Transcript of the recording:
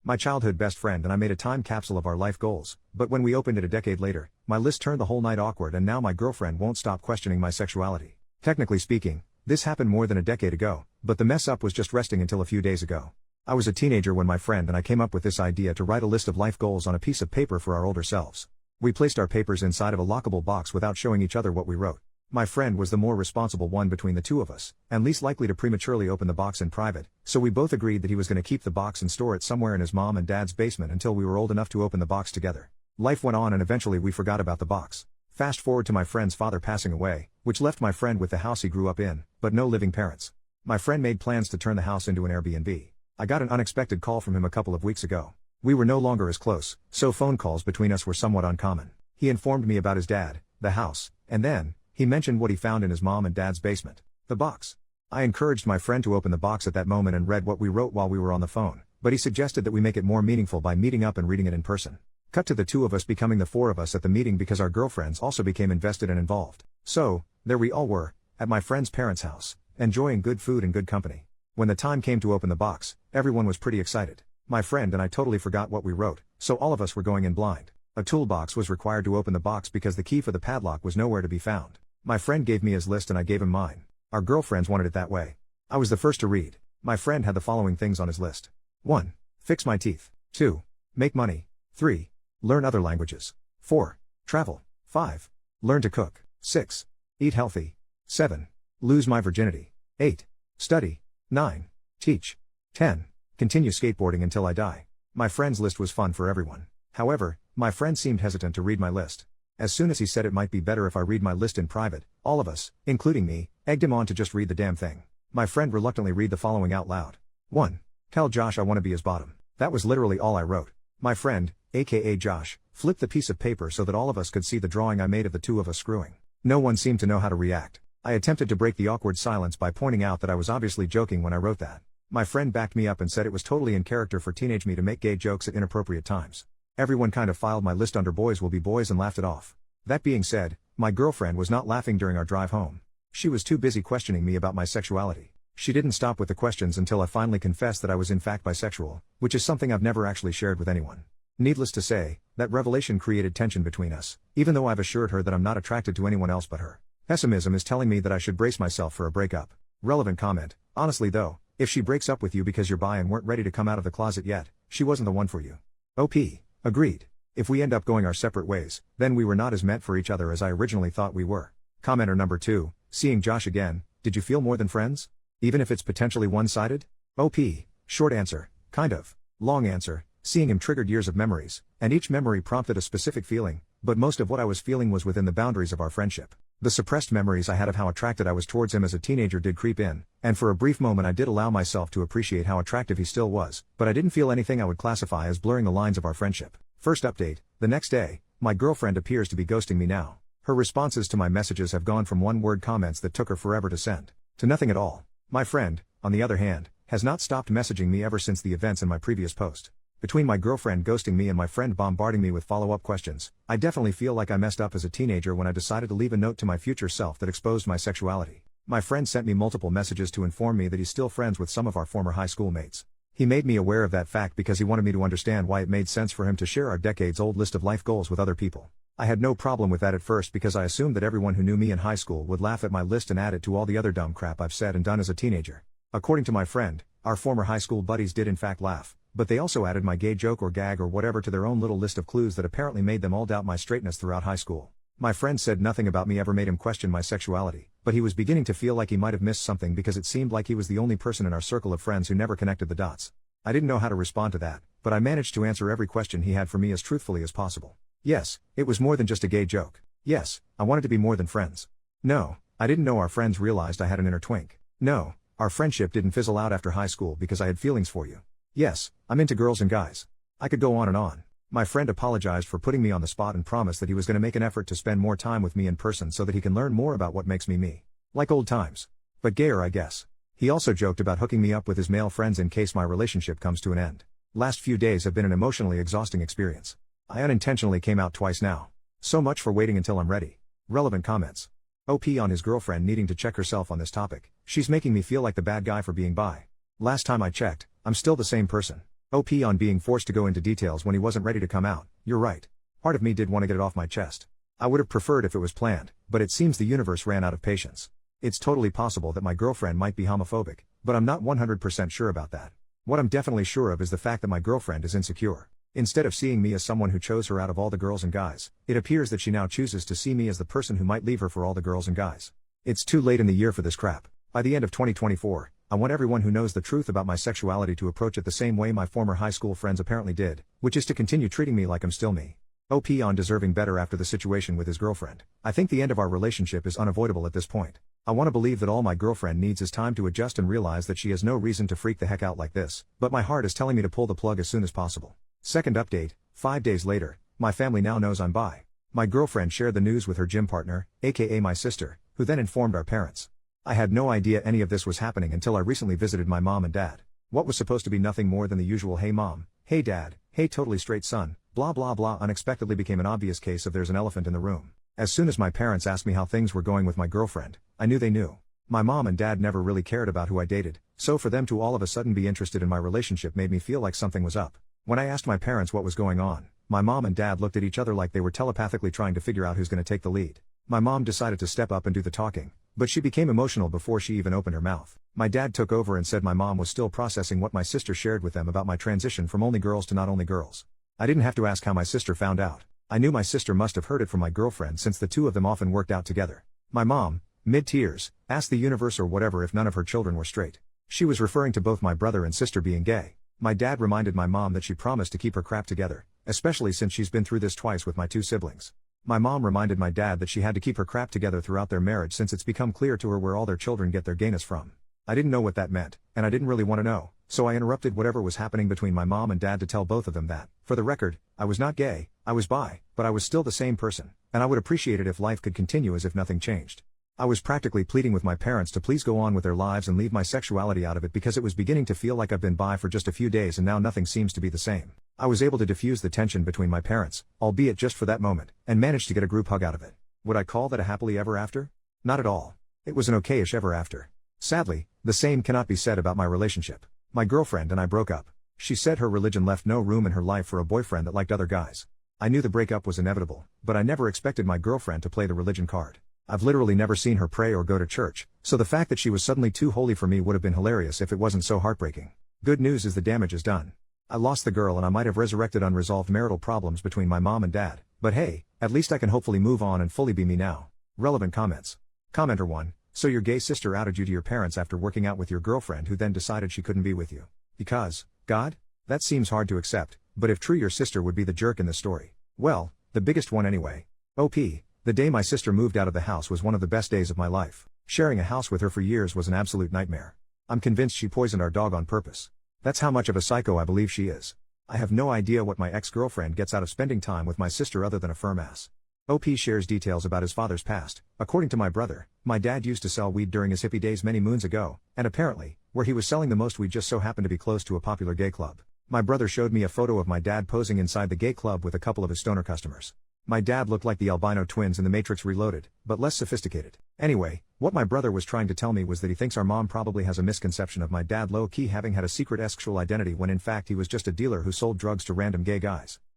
My childhood best friend and I made a time capsule of our life goals, but when we opened it a decade later, my list turned the whole night awkward and now my girlfriend won't stop questioning my sexuality. Technically speaking, this happened more than a decade ago, but the mess up was just resting until a few days ago. I was a teenager when my friend and I came up with this idea to write a list of life goals on a piece of paper for our older selves. We placed our papers inside of a lockable box without showing each other what we wrote. My friend was the more responsible one between the two of us, and least likely to prematurely open the box in private, so we both agreed that he was going to keep the box and store it somewhere in his mom and dad's basement until we were old enough to open the box together. Life went on and eventually we forgot about the box. Fast forward to my friend's father passing away, which left my friend with the house he grew up in, but no living parents. My friend made plans to turn the house into an Airbnb. I got an unexpected call from him a couple of weeks ago. We were no longer as close, so phone calls between us were somewhat uncommon. He informed me about his dad, the house, and then, he mentioned what he found in his mom and dad's basement. The box. I encouraged my friend to open the box at that moment and read what we wrote while we were on the phone, but he suggested that we make it more meaningful by meeting up and reading it in person. Cut to the two of us becoming the four of us at the meeting because our girlfriends also became invested and involved. So, there we all were, at my friend's parents' house, enjoying good food and good company. When the time came to open the box, everyone was pretty excited. My friend and I totally forgot what we wrote, so all of us were going in blind. A toolbox was required to open the box because the key for the padlock was nowhere to be found. My friend gave me his list and I gave him mine. Our girlfriends wanted it that way. I was the first to read. My friend had the following things on his list. 1. Fix my teeth. 2. Make money. 3. Learn other languages. 4. Travel. 5. Learn to cook. 6. Eat healthy. 7. Lose my virginity. 8. Study. 9. Teach. 10. Continue skateboarding until I die. My friend's list was fun for everyone. However, my friend seemed hesitant to read my list. As soon as he said it might be better if I read my list in private, all of us, including me, egged him on to just read the damn thing. My friend reluctantly read the following out loud. 1. Tell Josh I want to be his bottom. That was literally all I wrote. My friend, aka Josh, flipped the piece of paper so that all of us could see the drawing I made of the two of us screwing. No one seemed to know how to react. I attempted to break the awkward silence by pointing out that I was obviously joking when I wrote that. My friend backed me up and said it was totally in character for teenage me to make gay jokes at inappropriate times. Everyone kind of filed my list under boys will be boys and laughed it off. That being said, my girlfriend was not laughing during our drive home. She was too busy questioning me about my sexuality. She didn't stop with the questions until I finally confessed that I was in fact bisexual, which is something I've never actually shared with anyone. Needless to say, that revelation created tension between us, even though I've assured her that I'm not attracted to anyone else but her. Pessimism is telling me that I should brace myself for a breakup. Relevant comment. Honestly though, if she breaks up with you because you're bi and weren't ready to come out of the closet yet, she wasn't the one for you. OP. Agreed. If we end up going our separate ways, then we were not as meant for each other as I originally thought we were. Commenter number 2, seeing Josh again, did you feel more than friends? Even if it's potentially one-sided? OP. Short answer, kind of. Long answer, seeing him triggered years of memories, and each memory prompted a specific feeling, but most of what I was feeling was within the boundaries of our friendship. The suppressed memories I had of how attracted I was towards him as a teenager did creep in, and for a brief moment I did allow myself to appreciate how attractive he still was, but I didn't feel anything I would classify as blurring the lines of our friendship. First update, the next day, my girlfriend appears to be ghosting me now. Her responses to my messages have gone from one-word comments that took her forever to send, to nothing at all. My friend, on the other hand, has not stopped messaging me ever since the events in my previous post. Between my girlfriend ghosting me and my friend bombarding me with follow-up questions, I definitely feel like I messed up as a teenager when I decided to leave a note to my future self that exposed my sexuality. My friend sent me multiple messages to inform me that he's still friends with some of our former high school mates. He made me aware of that fact because he wanted me to understand why it made sense for him to share our decades-old list of life goals with other people. I had no problem with that at first because I assumed that everyone who knew me in high school would laugh at my list and add it to all the other dumb crap I've said and done as a teenager. According to my friend, our former high school buddies did in fact laugh, but they also added my gay joke or gag or whatever to their own little list of clues that apparently made them all doubt my straightness throughout high school. My friend said nothing about me ever made him question my sexuality, but he was beginning to feel like he might have missed something because it seemed like he was the only person in our circle of friends who never connected the dots. I didn't know how to respond to that, but I managed to answer every question he had for me as truthfully as possible. Yes, it was more than just a gay joke. Yes, I wanted to be more than friends. No, I didn't know our friends realized I had an inner twink. No, our friendship didn't fizzle out after high school because I had feelings for you. Yes, I'm into girls and guys. I could go on and on. My friend apologized for putting me on the spot and promised that he was going to make an effort to spend more time with me in person so that he can learn more about what makes me me. Like old times. But gayer, I guess. He also joked about hooking me up with his male friends in case my relationship comes to an end. Last few days have been an emotionally exhausting experience. I unintentionally came out twice now. So much for waiting until I'm ready. Relevant comments. OP on his girlfriend needing to check herself on this topic. She's making me feel like the bad guy for being bi. Last time I checked, I'm still the same person. OP on being forced to go into details when he wasn't ready to come out. You're right. Part of me did want to get it off my chest. I would have preferred if it was planned, but it seems the universe ran out of patience. It's totally possible that my girlfriend might be homophobic, but I'm not 100% sure about that. What I'm definitely sure of is the fact that my girlfriend is insecure. Instead of seeing me as someone who chose her out of all the girls and guys, it appears that she now chooses to see me as the person who might leave her for all the girls and guys. It's too late in the year for this crap. By the end of 2024, I want everyone who knows the truth about my sexuality to approach it the same way my former high school friends apparently did, which is to continue treating me like I'm still me. OP on deserving better after the situation with his girlfriend. I think the end of our relationship is unavoidable at this point. I want to believe that all my girlfriend needs is time to adjust and realize that she has no reason to freak the heck out like this, but my heart is telling me to pull the plug as soon as possible. Second update, 5 days later, my family now knows I'm bi. My girlfriend shared the news with her gym partner, aka my sister, who then informed our parents. I had no idea any of this was happening until I recently visited my mom and dad. What was supposed to be nothing more than the usual hey mom, hey dad, hey totally straight son, blah blah blah unexpectedly became an obvious case of there's an elephant in the room. As soon as my parents asked me how things were going with my girlfriend, I knew they knew. My mom and dad never really cared about who I dated, so for them to all of a sudden be interested in my relationship made me feel like something was up. When I asked my parents what was going on, my mom and dad looked at each other like they were telepathically trying to figure out who's going to take the lead. My mom decided to step up and do the talking, but she became emotional before she even opened her mouth. My dad took over and said my mom was still processing what my sister shared with them about my transition from only girls to not only girls. I didn't have to ask how my sister found out. I knew my sister must have heard it from my girlfriend since the two of them often worked out together. My mom, mid-tears, asked the universe or whatever if none of her children were straight. She was referring to both my brother and sister being gay. My dad reminded my mom that she promised to keep her crap together, especially since she's been through this twice with my two siblings. My mom reminded my dad that she had to keep her crap together throughout their marriage since it's become clear to her where all their children get their gayness from. I didn't know what that meant, and I didn't really want to know, so I interrupted whatever was happening between my mom and dad to tell both of them that, for the record, I was not gay, I was bi, but I was still the same person, and I would appreciate it if life could continue as if nothing changed. I was practically pleading with my parents to please go on with their lives and leave my sexuality out of it because it was beginning to feel like I've been bi for just a few days and now nothing seems to be the same. I was able to diffuse the tension between my parents, albeit just for that moment, and managed to get a group hug out of it. Would I call that a happily ever after? Not at all. It was an okayish ever after. Sadly, the same cannot be said about my relationship. My girlfriend and I broke up. She said her religion left no room in her life for a boyfriend that liked other guys. I knew the breakup was inevitable, but I never expected my girlfriend to play the religion card. I've literally never seen her pray or go to church, so the fact that she was suddenly too holy for me would have been hilarious if it wasn't so heartbreaking. Good news is the damage is done. I lost the girl and I might have resurrected unresolved marital problems between my mom and dad, but hey, at least I can hopefully move on and fully be me now. Relevant comments. Commenter 1. So your gay sister outed you to your parents after working out with your girlfriend who then decided she couldn't be with you. Because, God? That seems hard to accept, but if true your sister would be the jerk in the story. Well, the biggest one anyway. OP. The day my sister moved out of the house was one of the best days of my life. Sharing a house with her for years was an absolute nightmare. I'm convinced she poisoned our dog on purpose. That's how much of a psycho I believe she is. I have no idea what my ex-girlfriend gets out of spending time with my sister other than a firm ass. OP shares details about his father's past. According to my brother, my dad used to sell weed during his hippie days many moons ago, and apparently, where he was selling the most weed just so happened to be close to a popular gay club. My brother showed me a photo of my dad posing inside the gay club with a couple of his stoner customers. My dad looked like the albino twins in The Matrix Reloaded, but less sophisticated. Anyway, what my brother was trying to tell me was that he thinks our mom probably has a misconception of my dad low-key having had a secret sexual identity when in fact he was just a dealer who sold drugs to random gay guys.